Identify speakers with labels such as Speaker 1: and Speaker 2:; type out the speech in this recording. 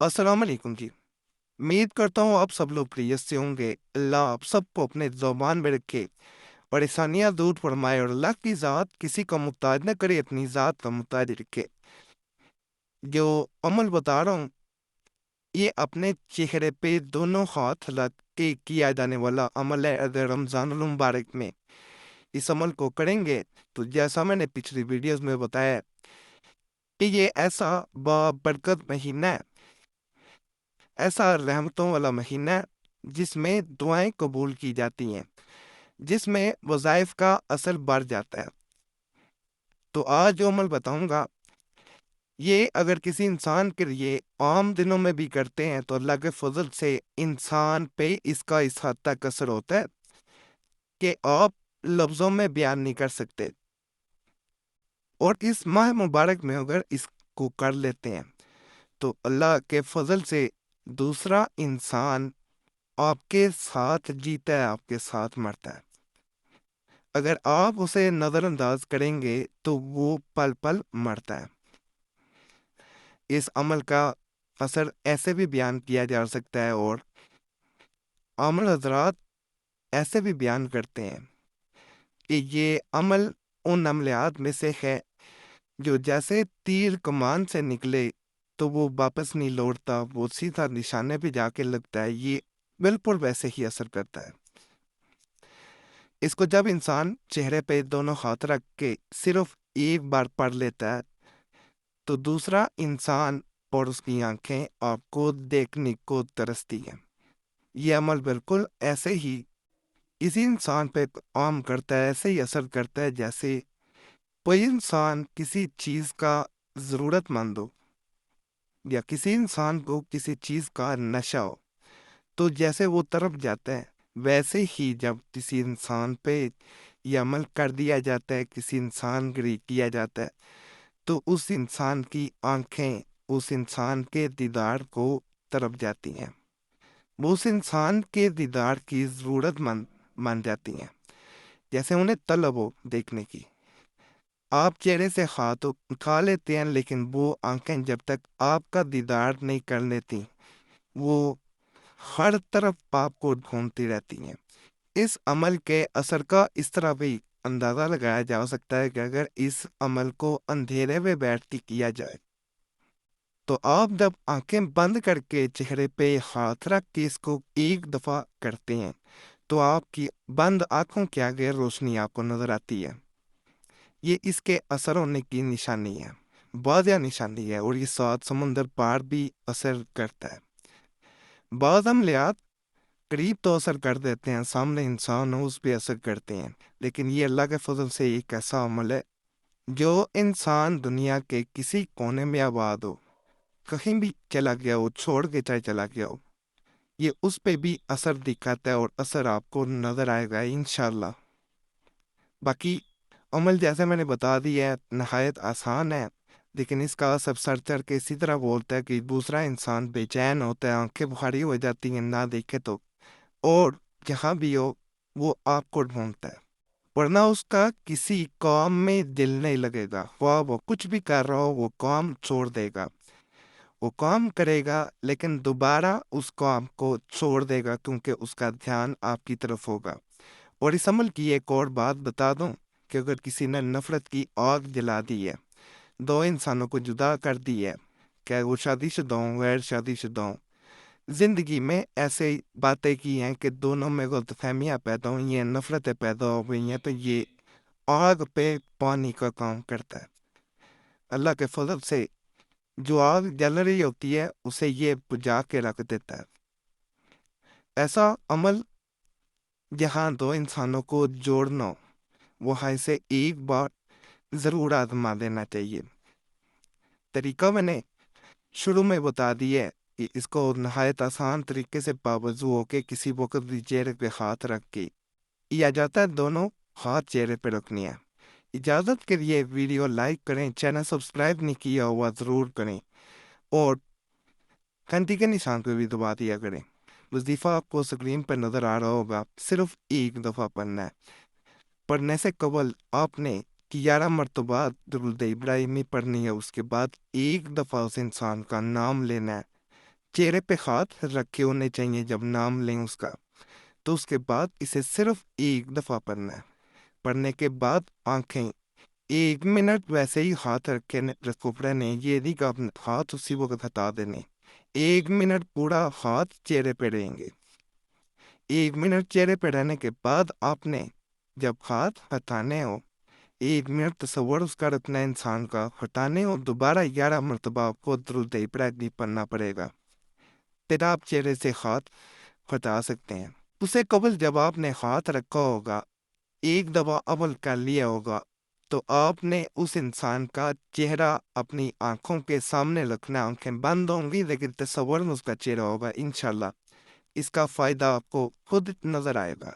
Speaker 1: अस्सलाम वालेकुम जी। उम्मीद करता हूँ आप सब लोग खैरियत से होंगे। अल्लाह आप सबको अपने ज़ुबान में रखे, परेशानियाँ दूर फरमाए और अल्लाह की ज़ात किसी का मुहताज न करे, अपनी ज़ात का मुहताज रखे। जो अमल बता रहा हूँ, ये अपने चेहरे पे दोनों हाथ रख के किया जाने वाला अमल है। अगर रमज़ानुल मुबारक में इस अमल को करेंगे तो जैसा मैंने पिछली वीडियोस में बताया कि ये ऐसा बाबरकत महीना है, ऐसा रहमतों वाला महीना है जिसमें दुआएं कबूल की जाती हैं, जिसमें वज़ाइफ का असर बढ़ जाता है। तो आज जो अमल बताऊंगा, ये अगर किसी इंसान के लिए आम दिनों में भी करते हैं तो अल्लाह के फजल से इंसान पे इसका इस हद तक असर होता है कि आप लफ्ज़ों में बयान नहीं कर सकते। और इस माह मुबारक में अगर इसको कर लेते हैं तो अल्लाह के फजल से दूसरा इंसान आपके साथ जीता है, आपके साथ मरता है। अगर आप उसे नज़रअंदाज करेंगे तो वो पल पल मरता है। इस अमल का असर ऐसे भी बयान किया जा सकता है और आमल हजरात ऐसे भी बयान करते हैं कि ये अमल उन अमलियात में से है जो जैसे तीर कमान से निकले तो वो वापस नहीं लौटता, वो सीधा निशाने पे जाके लगता है। ये बिल्कुल वैसे ही असर करता है। इसको जब इंसान चेहरे पे दोनों हाथ रख के सिर्फ एक बार पढ़ लेता है तो दूसरा इंसान और उसकी आंखें आपको देखने को तरसती हैं। ये अमल बिल्कुल ऐसे ही इसी इंसान पे काम करता है, ऐसे ही असर करता है जैसे कोई इंसान किसी चीज़ का ज़रूरतमंद हो या किसी इंसान को किसी चीज़ का नशा हो। तो जैसे वो तरफ जाता है, वैसे ही जब किसी इंसान पे ये अमल कर दिया जाता है, किसी इंसान के लिए किया जाता है, तो उस इंसान की आंखें उस इंसान के दीदार को तरफ जाती हैं। वो उस इंसान के दीदार की ज़रूरतमंद मान जाती हैं, जैसे उन्हें तलब हो देखने की। आप चेहरे से हाथ उठा लेते हैं लेकिन वो आंखें जब तक आपका दीदार नहीं कर लेती, वो हर तरफ आपको ढूंढती रहती हैं। इस अमल के असर का इस तरह भी अंदाज़ा लगाया जा सकता है कि अगर इस अमल को अंधेरे में बैठ के किया जाए तो आप जब आंखें बंद करके चेहरे पे हाथ रख के इसको एक दफ़ा करते हैं तो आपकी बंद आंखों के आगे रोशनी आपको नजर आती है। ये इसके असर होने की निशानी है, वाज़िया निशानी है। और ये सात समुंदर पार भी असर करता है। बाद अमलियात करीब तो असर कर देते हैं, सामने इंसान हो उस पर असर करते हैं, लेकिन ये अल्लाह के फजल से एक ऐसा अमल है जो इंसान दुनिया के किसी कोने में आबाद हो, कहीं भी चला गया हो, छोड़ के चाहे चला गया हो, ये उस पे भी असर दिखाता है और असर आपको नजर आएगा इंशाल्लाह। बाकी अमल जैसे मैंने बता दिया है नहायत आसान है, लेकिन इसका असर सर चढ़ के इसी तरह बोलता है कि दूसरा इंसान बेचैन होता है, आंखें भारी हो जाती हैं ना देखे तो, और जहाँ भी हो वो आपको ढूंढता है, वरना उसका किसी काम में दिल नहीं लगेगा। वह वो कुछ भी कर रहा हो वो काम छोड़ देगा, वो काम करेगा लेकिन दोबारा उस काम को छोड़ देगा क्योंकि उसका ध्यान आपकी तरफ होगा। और इस अमल की एक और बात बता दूं कि अगर किसी ने नफरत की आग जला दी है, दो इंसानों को जुदा कर दी है, क्या वो शादीशुदा हों गैर शादीशुदा हों, जिंदगी में ऐसे बातें की हैं कि दोनों में गलतफहमियां पैदा हुई हैं, नफरतें पैदा हो गई हैं, तो ये आग पे पानी का काम करता है। अल्लाह के फजल से जो आग जल रही होती है उसे ये बुझा के रख देता है। ऐसा अमल जहाँ दो इंसानों को जोड़ना हो, वहाँ इसे एक बार ज़रूर आजमा देना चाहिए। तरीका मैंने शुरू में बता दिया है कि इसको नहायत आसान तरीके से बावजू होके किसी वक्त भी चेहरे पे हाथ रख के या जाता है, दोनों हाथ चेहरे पे रखनी है। इजाज़त के लिए वीडियो लाइक करें, चैनल सब्सक्राइब नहीं किया हुआ ज़रूर करें और घंटी के निशान पे भी दबा दिया करें। वजीफ़ा आपको स्क्रीन पर नज़र आ रहा होगा, सिर्फ एक दफ़ा पढ़ना है। पढ़ने से कबल आपने 11 मरतबा दुरूद इब्राहिमी पढ़नी है, उसके बाद एक दफ़ा उस इंसान का नाम लेना है چہرے پہ ہاتھ رکھے ہونے چاہیے جب نام لیں اس کا، تو اس کے بعد اسے صرف ایک دفعہ پڑھنا ہے۔ پڑھنے کے بعد آنکھیں 1 منٹ ویسے ہی ہاتھ رکھے رکھو پڑھنے، یہ نہیں کہ اپنے ہاتھ اسی وقت ہٹا دینے۔ 1 منٹ پورا ہاتھ چہرے پہ رہیں گے۔ 1 منٹ چہرے پہ رہنے کے بعد آپ نے جب ہاتھ ہٹانے ہو، 1 منٹ تصور اس کا رکھنا ہے انسان کا، ہٹانے ہو دوبارہ 11 مرتبہ آپ کو درود ابراہیمی پڑھنا پڑے گا، پھر آپ چہرے سے ہاتھ ہٹا سکتے ہیں۔ اسے قبل جب آپ نے ہاتھ رکھا ہوگا، ایک دفعہ عمل کر لیا ہوگا، تو آپ نے اس انسان کا چہرہ اپنی آنکھوں کے سامنے رکھنا، آنکھیں بند ہوں گی لیکن تصور میں اس کا چہرہ ہوگا۔ انشاءاللہ اس کا فائدہ آپ کو خود نظر آئے گا۔